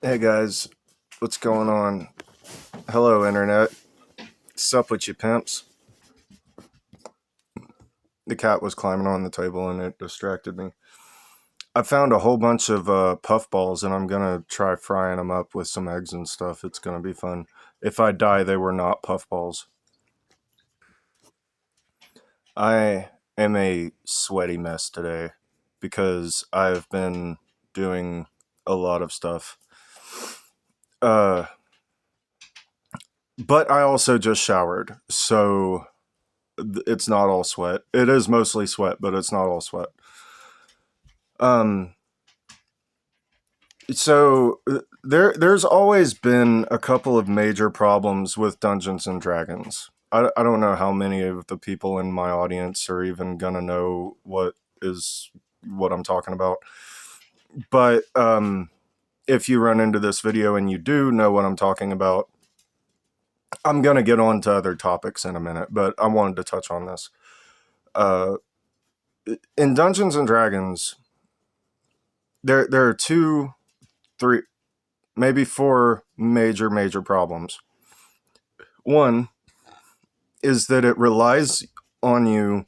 Hey guys, what's going on? Hello, Internet. What's up with you pimps? The cat was climbing on the table and it distracted me. I found a whole bunch of puffballs and I'm gonna try frying them up with some eggs and stuff. It's gonna be fun. If I die, they were not puffballs. I am a sweaty mess today because I've been doing a lot of stuff. Uh, but I also just showered, so it's not all sweat. It is mostly sweat, but it's not all sweat. Um, there's always been a couple of major problems with Dungeons and Dragons. I don't know how many of the people in my audience are even gonna know what I'm talking about. But if you run into this video and you do know what I'm talking about, I'm gonna get on to other topics in a minute. But I wanted to touch on this. Uh, in Dungeons and Dragons, there are two, three, maybe four major problems. One is that it relies on you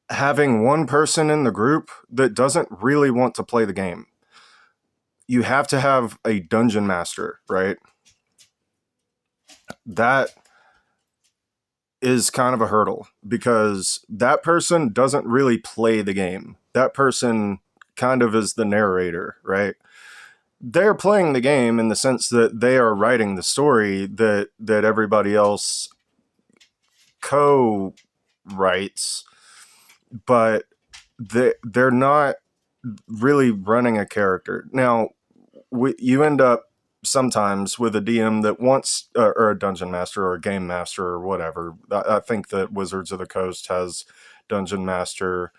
having one person in the group that doesn't really want to play the game. You have to have a dungeon master, right? That is kind of a hurdle because that person doesn't really play the game. That person kind of is the narrator, right? They're playing the game in the sense that they are writing the story that everybody else co-writes, but they're not really running a character. Now, you end up sometimes with a DM that wants, or a dungeon master or a game master or whatever. I think that Wizards of the Coast has dungeon master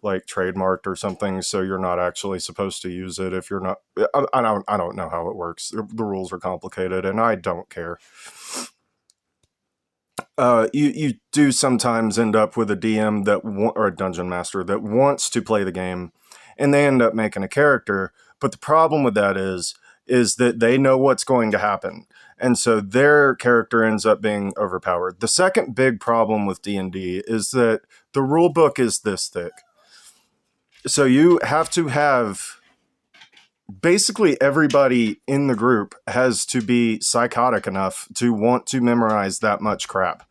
like trademarked or something, so you're not actually supposed to use it if you're not. I don't know how it works. The rules are complicated, and I don't care. You do sometimes end up with a DM or a dungeon master that wants to play the game, and they end up making a character. But the problem with that is that they know what's going to happen, and so their character ends up being overpowered. The second big problem with D&D is that the rule book is this thick, so you have to have basically everybody in the group has to be psychotic enough to want to memorize that much crap.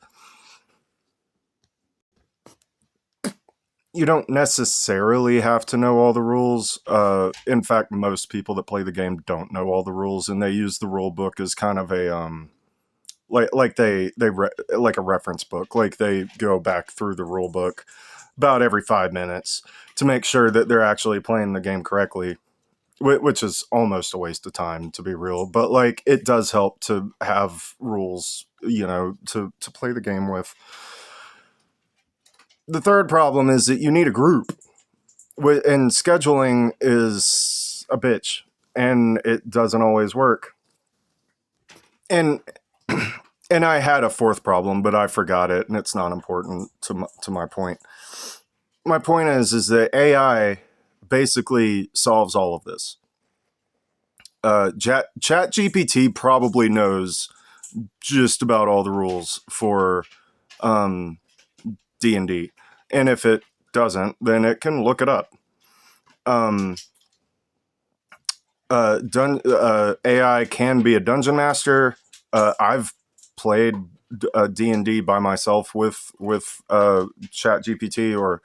You don't necessarily have to know all the rules. In fact, most people that play the game don't know all the rules, and they use the rule book as kind of a like a reference book. Like they go back through the rule book about every 5 minutes to make sure that they're actually playing the game correctly, which is almost a waste of time, to be real. But like, it does help to have rules, to play the game with. The third problem is that you need a group, and scheduling is a bitch, and it doesn't always work. And and I had a fourth problem, but I forgot it, and it's not important to my point. My point is that AI basically solves all of this. Chat GPT probably knows just about all the rules for D&D, and if it doesn't, then it can look it up. AI can be a dungeon master. I've played D&D by myself with Chat GPT, or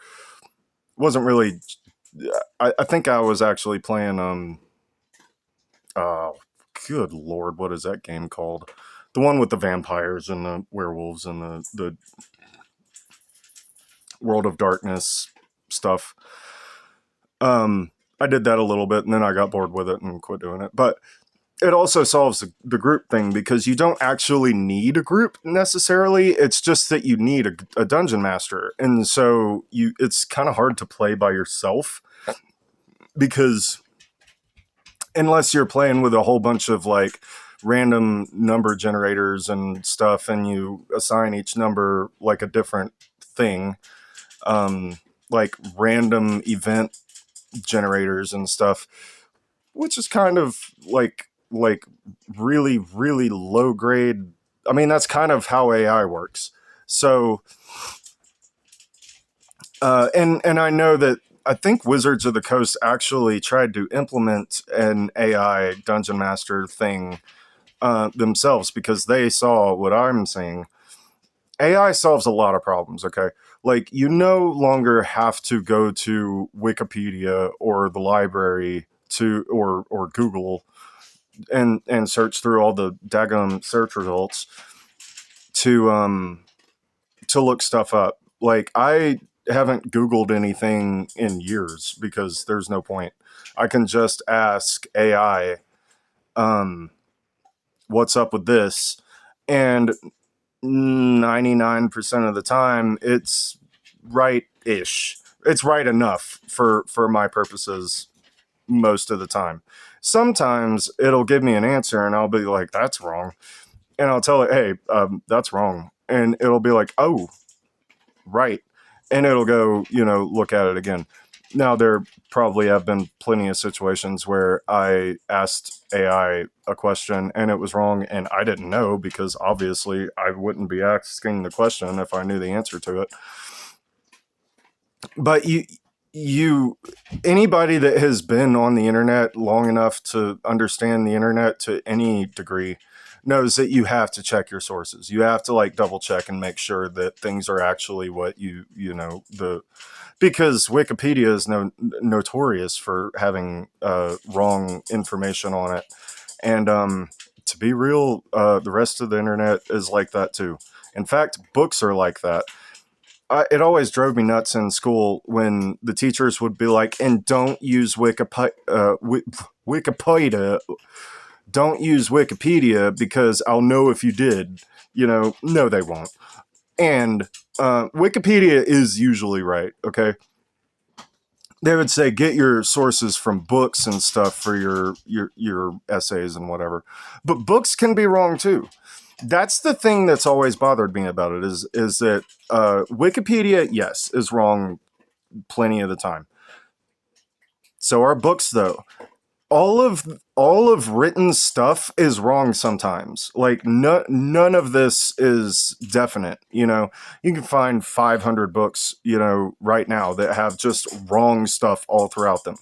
wasn't really. I think I was actually playing. Oh, good lord, what is that game called? The one with the vampires and the werewolves and the World of Darkness stuff. I did that a little bit, and then I got bored with it and quit doing it. But it also solves the group thing, because you don't actually need a group necessarily. It's just that you need a dungeon master, and so it's kind of hard to play by yourself, because unless you're playing with a whole bunch of like random number generators and stuff, and you assign each number like a different thing, like random event generators and stuff, which is kind of like really really low grade. I mean, that's kind of how AI works. So and I know that I think Wizards of the Coast actually tried to implement an AI dungeon master thing themselves because they saw what I'm seeing. AI solves a lot of problems, okay? Like, you no longer have to go to Wikipedia or the library to or Google and search through all the daggum search results to to look stuff up. Like, I haven't Googled anything in years because there's no point. I can just ask AI, um, what's up with this? And 99% of the time, it's right ish. It's right enough for my purposes most of the time. Sometimes it'll give me an answer and I'll be like, that's wrong. And I'll tell it, hey, that's wrong. And it'll be like, oh, right. And it'll go, look at it again. Now, there probably have been plenty of situations where I asked AI a question and it was wrong and I didn't know because obviously I wouldn't be asking the question if I knew the answer to it. But you anybody that has been on the internet long enough to understand the internet to any degree knows that you have to check your sources. You have to like double check and make sure that things are actually what the because Wikipedia is notorious for having wrong information on it. And to be real, the rest of the internet is like that too. In fact, books are like that. It always drove me nuts in school when the teachers would be like, and don't use Wikipedia. Don't use Wikipedia because I'll know if you did. No, they won't. And Wikipedia is usually right. Okay. They would say get your sources from books and stuff for your essays and whatever. But books can be wrong too. That's the thing that's always bothered me about it is that Wikipedia, yes, is wrong plenty of the time. So are books though. All of written stuff is wrong sometimes. Like none of this is definite. You can find 500 books, right now that have just wrong stuff all throughout them.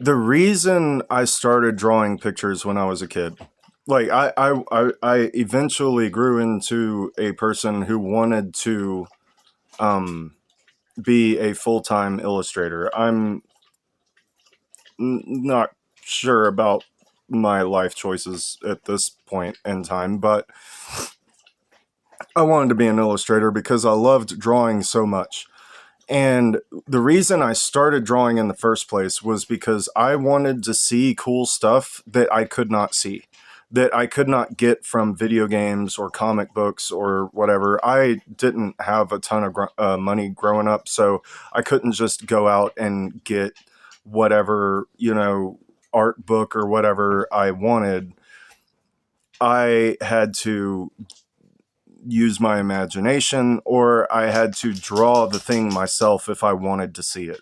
The reason I started drawing pictures when I was a kid, like I eventually grew into a person who wanted to um, be a full time illustrator. I'm not sure about my life choices at this point in time, but I wanted to be an illustrator because I loved drawing so much. And the reason I started drawing in the first place was because I wanted to see cool stuff that I could not see, that I could not get from video games or comic books or whatever. I didn't have a ton of money growing up, so I couldn't just go out and get whatever, art book or whatever I wanted. I had to use my imagination or I had to draw the thing myself if I wanted to see it.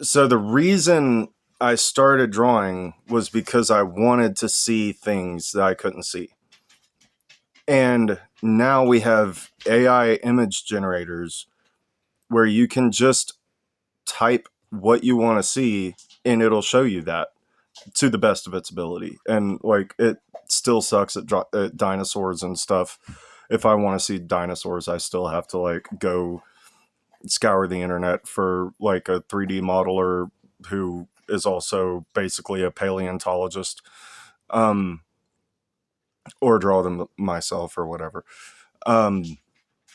So the reason I started drawing was because I wanted to see things that I couldn't see. And now we have AI image generators where you can just type what you want to see and it'll show you that to the best of its ability. And like it still sucks at dinosaurs and stuff. If I want to see dinosaurs, I still have to like go scour the internet for like a 3D modeler who is also basically a paleontologist, um, or draw them myself or whatever. Um,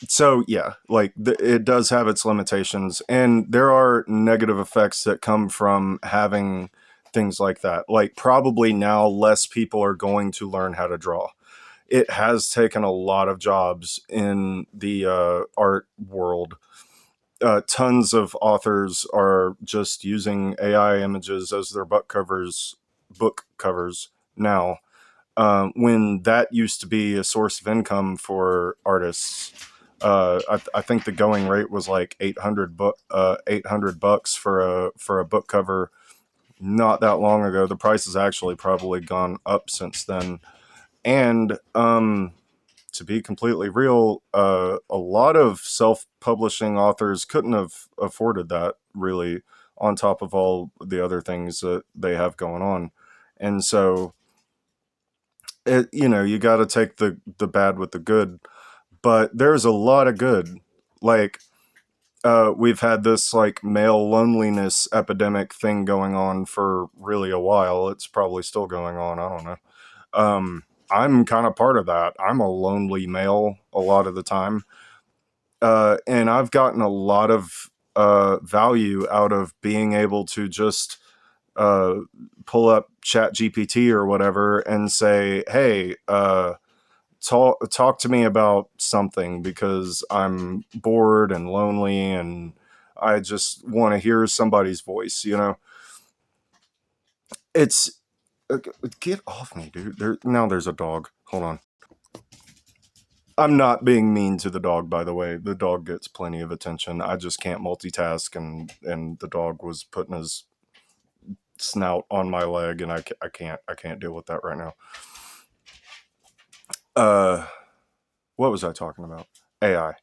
so yeah, like it does have its limitations, and there are negative effects that come from having things like that. Like probably now less people are going to learn how to draw. It has taken a lot of jobs in the art world. Tons of authors are just using AI images as their book covers now. When that used to be a source of income for artists I think the going rate was like 800 bucks for a book cover not that long ago. The price has actually probably gone up since then. And to be completely real, a lot of self-publishing authors couldn't have afforded that, really, on top of all the other things that they have going on. And so, you got to take the bad with the good. But there's a lot of good. Like, we've had this like male loneliness epidemic thing going on for really a while. It's probably still going on. I don't know. I'm kind of part of that. I'm a lonely male a lot of the time. And I've gotten a lot of value out of being able to just uh, pull up Chat GPT or whatever and say, hey, talk to me about something because I'm bored and lonely and I just want to hear somebody's voice. It's get off me, dude. Now there's a dog. Hold on. I'm not being mean to the dog, by the way. The dog gets plenty of attention. I just can't multitask, and the dog was putting his snout on my leg, and I can't deal with that right now. Uh, what was I talking about? AI.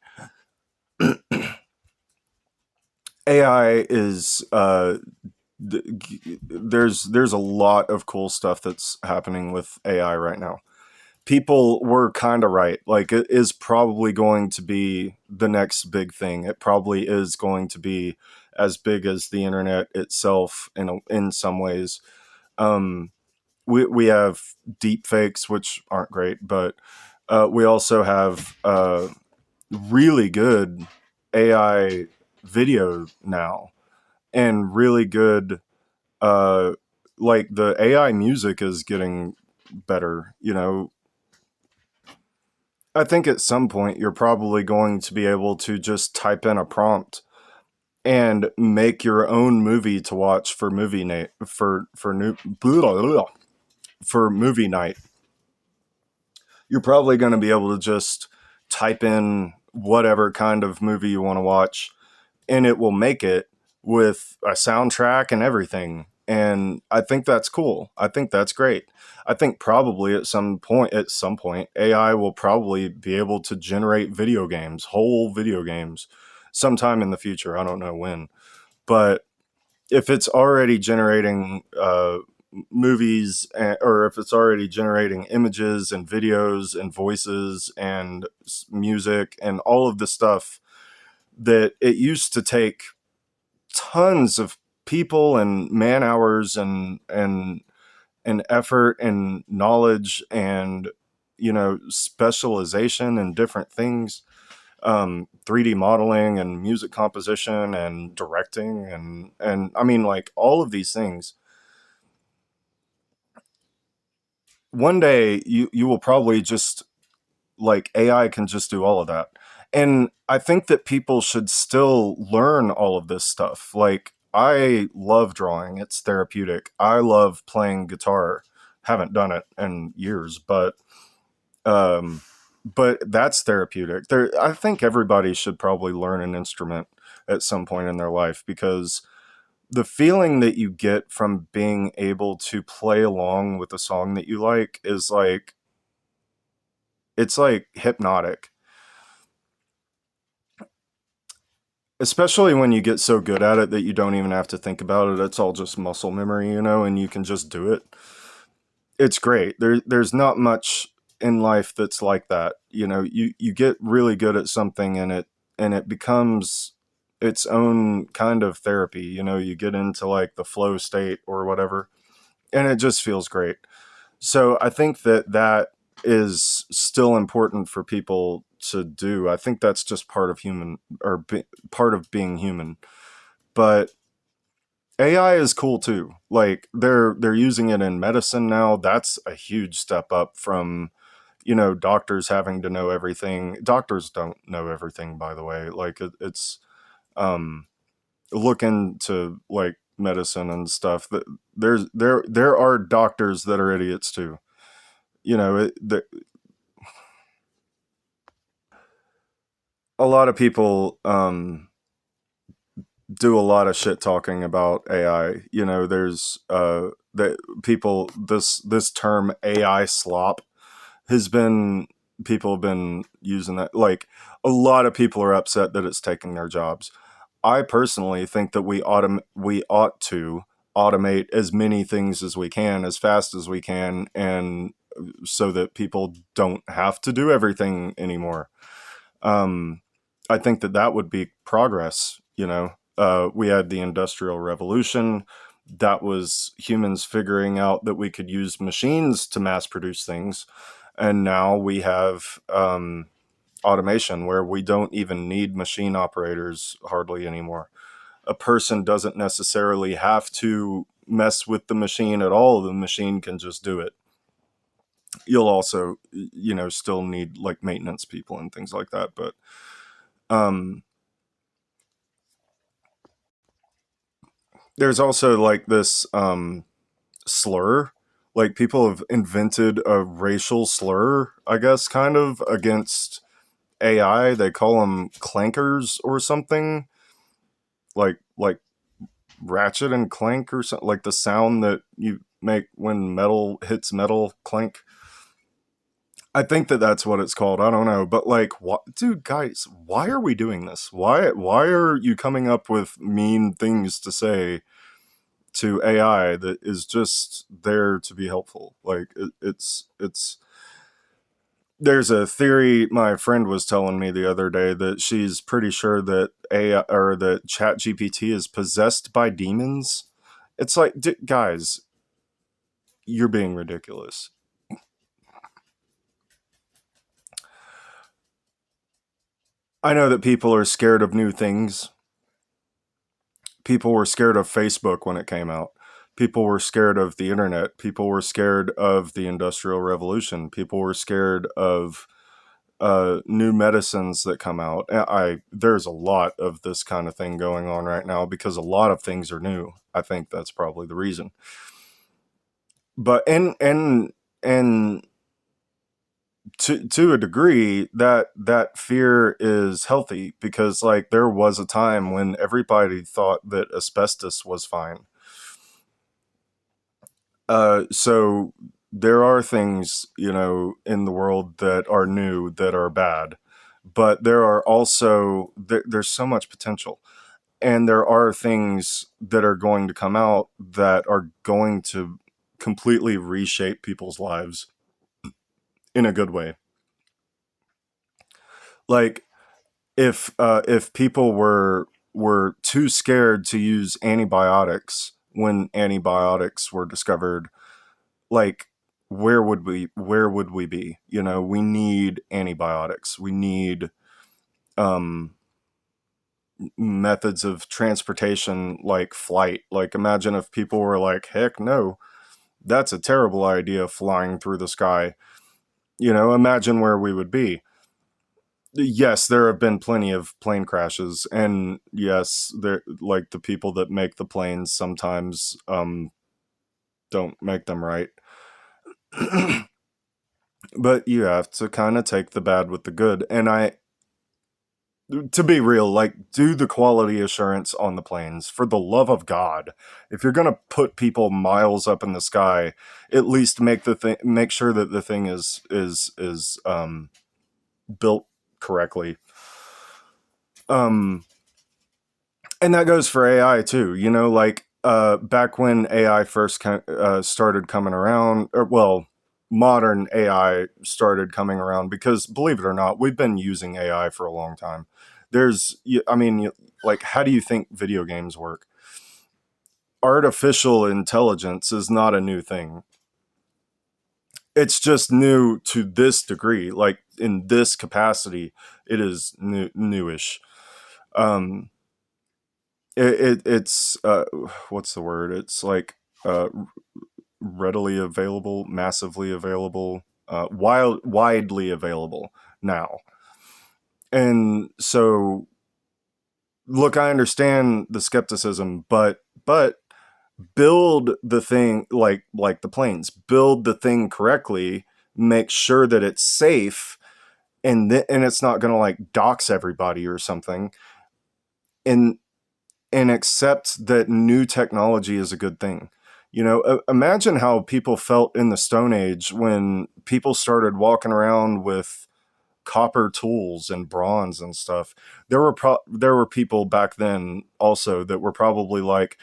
AI is there's a lot of cool stuff that's happening with AI right now. People were kind of right. Like, it is probably going to be the next big thing. It probably is going to be as big as the internet itself in some ways. Um, we have deep fakes, which aren't great, but we also have really good AI video now, and really good like the AI music is getting better. I think at some point you're probably going to be able to just type in a prompt and make your own movie to watch for movie night for new blah, blah, for movie night. You're probably going to be able to just type in whatever kind of movie you want to watch, and it will make it with a soundtrack and everything. And I think that's cool. I think that's great. I think probably at some point, AI will probably be able to generate video games, whole video games, sometime in the future. I don't know when, but if it's already generating movies, or if it's already generating images and videos and voices and music and all of the stuff that it used to take tons of people and man hours and effort and knowledge and specialization and different things, 3D modeling and music composition and directing and I mean, like, all of these things. One day you will probably just, like, AI can just do all of that. And I think that people should still learn all of this stuff. Like, I love drawing. It's therapeutic. I love playing guitar. Haven't done it in years, um but that's therapeutic. I think everybody should probably learn an instrument at some point in their life, because the feeling that you get from being able to play along with a song that you like is like, it's like hypnotic. Especially when you get so good at it that you don't even have to think about it. It's all just muscle memory, and you can just do it. It's great. There's not much in life that's like that. You get really good at something, and it becomes its own kind of therapy. You get into like the flow state or whatever, and it just feels great. So I think that is still important for people to do. I think that's just part of part of being human. But AI is cool too. Like, they're using it in medicine now. That's a huge step up from doctors having to know everything. Doctors don't know everything, by the way. Like, it's um look into like medicine and stuff. That there are doctors that are idiots too. You know, it, the, a lot of people do a lot of shit talking about AI. You know, there's that people this term AI slop has been people have been using that. Like a lot of people are upset that it's taking their jobs. I personally think that we ought to automate as many things as we can as fast as we can, and so that people don't have to do everything anymore. um, I think that that would be progress. You know, we had the Industrial Revolution. That was humans figuring out that we could use machines to mass produce things. And now we have automation where we don't even need machine operators hardly anymore. A person doesn't necessarily have to mess with the machine at all. The machine can just do it. You'll also, you know, still need like maintenance people and things like that. But um, there's also like this slur. Like people have invented a racial slur, I guess, kind of against AI. They call them clankers or something, like ratchet and clank or something, like the sound that you make when metal hits metal, clank. I think that that's what it's called. I don't know, but like, what, dude, guys, why are we doing this? Why are you coming up with mean things to say to AI that is just there to be helpful? Like, it's there's a theory my friend was telling me the other day that she's pretty sure that AI or that Chat GPT is possessed by demons. It's like, guys, you're being ridiculous. I know that people are scared of new things. People were scared of Facebook when it came out. People were scared of the internet. People were scared of the Industrial Revolution. People were scared of new medicines that come out. I There's a lot of this kind of thing going on right now because a lot of things are new. I think that's probably the reason. But and to a degree, that fear is healthy because like there was a time when everybody thought that asbestos was fine. So there are things, you know, in the world that are new that are bad, but there are also there's so much potential, and there are things that are going to come out that are going to completely reshape people's lives in a good way. Like if people were too scared to use antibiotics when antibiotics were discovered, like where would we be? You know, we need antibiotics. We need um methods of transportation like flight. Like imagine if people were like, heck no, that's a terrible idea, flying through the sky. You know, imagine where we would be. Yes, there have been plenty of plane crashes, and yes, there like the people that make the planes sometimes don't make them right. But you have to kind of take the bad with the good. And I to be real, like do the quality assurance on the planes for the love of God. If you're gonna put people miles up in the sky, at least make sure that the thing is built correctly. Um, and that goes for AI too. You know, like back when AI first started coming around, or well, modern AI started coming around, because believe it or not, we've been using AI for a long time. I mean, like, how do you think video games work? Artificial intelligence is not a new thing. It's just new to this degree, like in this capacity, it is newish. Um, it's what's the word? It's like readily available, massively available, widely available now. And so, look, I understand the skepticism, but build the thing like the planes. Build the thing correctly. Make sure that it's safe, and it's not going to like dox everybody or something, and accept that new technology is a good thing. You know, imagine how people felt in the Stone Age when people started walking around with copper tools and bronze and stuff. There were people back then also that were probably like,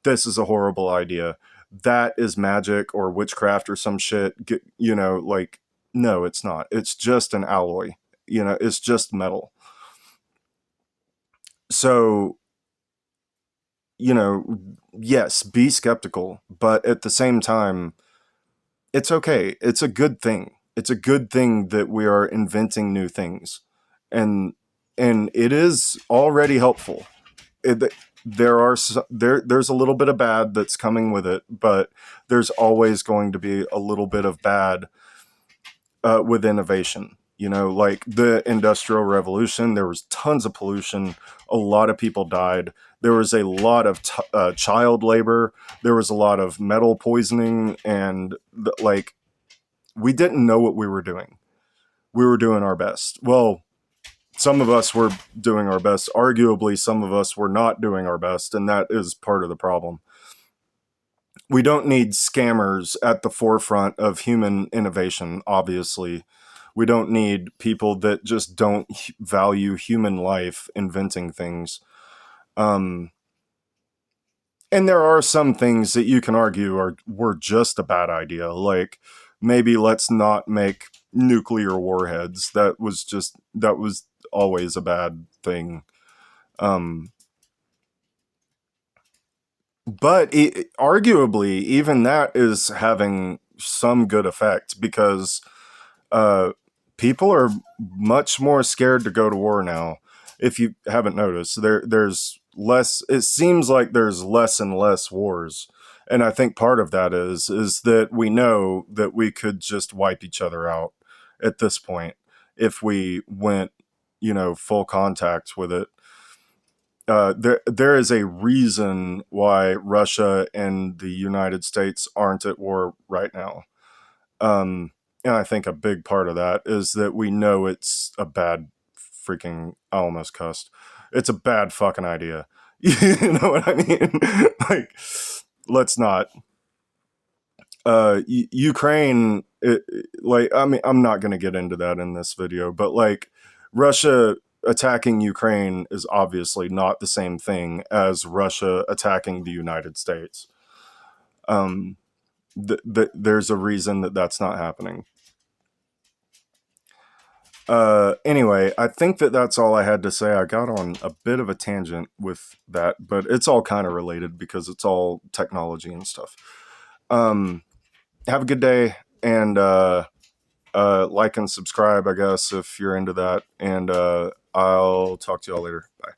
this is a horrible idea. That is magic or witchcraft or some shit. You know, like, no, it's not. It's just an alloy. You know, it's just metal. So, you know, yes, be skeptical, but at the same time, it's okay. It's a good thing. It's a good thing that we are inventing new things. And it is already helpful. It, there's a little bit of bad that's coming with it, but there's always going to be a little bit of bad with innovation. You know, like the Industrial Revolution, there was tons of pollution. A lot of people died. There was a lot of child labor. There was a lot of metal poisoning, and like, we didn't know what we were doing. We were doing our best. Well, some of us were doing our best. Arguably, some of us were not doing our best, and that is part of the problem. We don't need scammers at the forefront of human innovation, obviously. We don't need people that just don't value human life inventing things. Um, and there are some things that you can argue were just a bad idea. Like, maybe let's not make nuclear warheads. That was always a bad thing. Um, but arguably, even that is having some good effect, because uh, people are much more scared to go to war now. If you haven't noticed, there's less. It seems like there's less and less wars, and I think part of that is that we know that we could just wipe each other out at this point if we went, you know, full contact with it. There is a reason why Russia and the United States aren't at war right now. And I think a big part of that is that we know it's a bad freaking, I almost cussed. It's a bad fucking idea. You know what I mean? Like, let's not. Ukraine, like, I mean, I'm not going to get into that in this video, but like, Russia attacking Ukraine is obviously not the same thing as Russia attacking the United States. Um, there's a reason that that's not happening. Anyway, I think that that's all I had to say. I got on a bit of a tangent with that, but it's all kind of related because it's all technology and stuff. Um, have a good day, and like and subscribe, I guess, if you're into that. And I'll talk to y'all later. Bye.